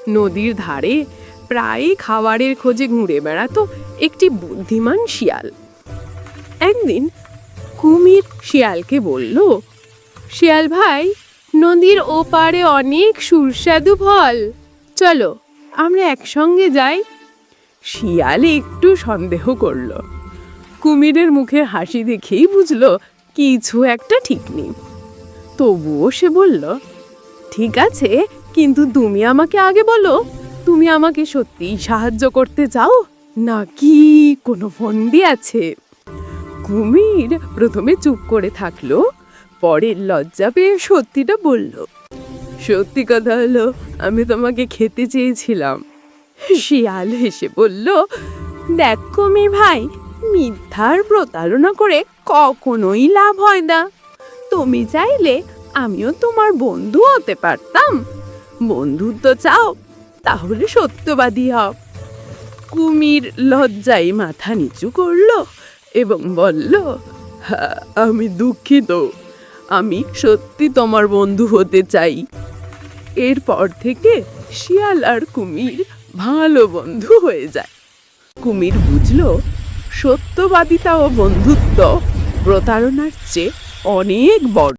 নদীর ধারে প্রায় খাবারের খোঁজে ঘুরে বেড়াতো একটি বুদ্ধিমান শিয়াল। একদিন কুমির শিয়ালকে বলল, শিয়াল ভাই, নদীর ওপারে অনেক সুস্বাদু ফল, চলো আমরা একসঙ্গে যাই। শিয়াল একটু সন্দেহ করল। কুমিরের মুখের হাসি দেখেই বুঝলো কিছু একটা ঠিক নেই। তবুও সে বলল, ঠিক আছে, কিন্তু তুমি আমাকে আগে বলো, তুমি আমাকে সত্যিই সাহায্য করতে চাও নাকি কোনো ফন্দি আছে? কুমির প্রথমে চুপ করে থাকলো, পরে লজ্জা পেয়ে সত্যিটা বলল, সত্যি কথা হলো আমি তোমাকে খেতে চেয়েছিলাম। শিয়াল হেসে বলল, দেখ কুমির ভাই, মিথ্যার প্রতারণা করে কখনোই লাভ হয় না। তুমি চাইলে আমিও তোমার বন্ধু হতে পারতাম। বন্ধুত্ব চাও তাহলে সত্যবাদী হও। কুমির লজ্জায় মাথা নিচু করলো এবং বলল, হ্যাঁ, আমি দুঃখিত, আমি সত্যি তোমার বন্ধু হতে চাই। এরপর থেকে শিয়াল আর কুমির ভালো বন্ধু হয়ে যায়। কুমির বুঝলো সত্যবাদিতা ও বন্ধুত্ব প্রতারণার চেয়ে অনেক বড়।